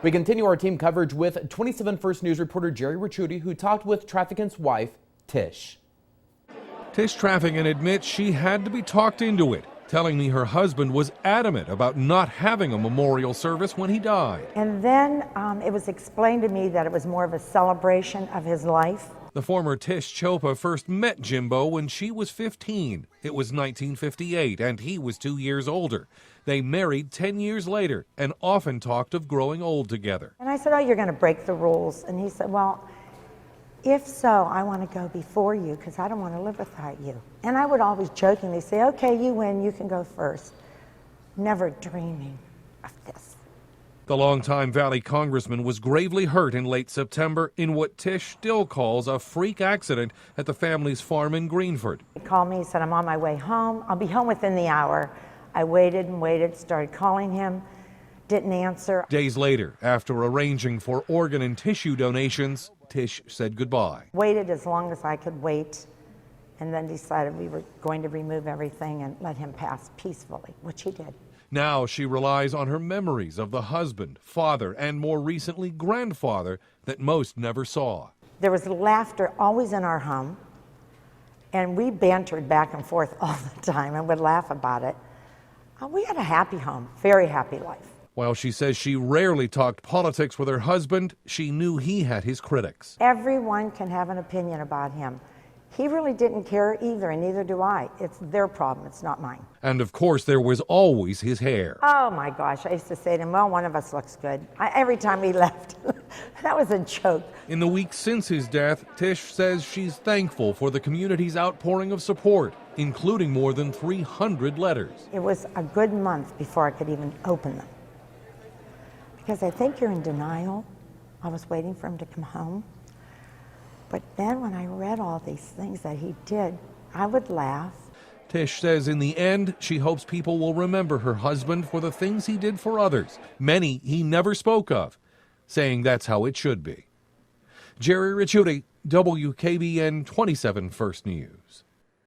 We continue our team coverage with 27 First News reporter Jerry Ricciuti, who talked with Traficant's wife, Tish. Tish Traficant admits she had to be talked into it, telling me her husband was adamant about not having a memorial service when he died. And then it was explained to me that it was more of a celebration of his life. The former Tish Chopra first met Jimbo when she was 15. It was 1958, and he was 2 years older. They married 10 years later and often talked of growing old together. And I said, oh, you're going to break the rules. And he said, well, if so, I want to go before you because I don't want to live without you. And I would always jokingly say, okay, you win, you can go first. Never dreaming of this. The longtime Valley Congressman was gravely hurt in late September in what Tish still calls a freak accident at the family's farm in Greenford. He called me, he said, I'm on my way home. I'll be home within the hour. I waited and waited, started calling him, didn't answer. Days later, after arranging for organ and tissue donations, Tish said goodbye. Waited as long as I could wait, and then decided we were going to remove everything and let him pass peacefully, which he did. Now she relies on her memories of the husband, father, and more recently grandfather that most never saw. There was laughter always in our home, and we bantered back and forth all the time and would laugh about it. We had a happy home, very happy life. While she says she rarely talked politics with her husband, she knew he had his critics. Everyone can have an opinion about him. He really didn't care either, and neither do I. It's their problem, it's not mine. And of course, there was always his hair. Oh my gosh, I used to say to him, well, one of us looks good. Every time he left. That was a joke. In the weeks since his death, Tish says she's thankful for the community's outpouring of support, including more than 300 letters. It was a good month before I could even open them. Because I think you're in denial. I was waiting for him to come home. But then when I read all these things that he did, I would laugh. Tish says in the end, she hopes people will remember her husband for the things he did for others, many he never spoke of, saying that's how it should be. Jerry Ricciuti, WKBN 27 First News.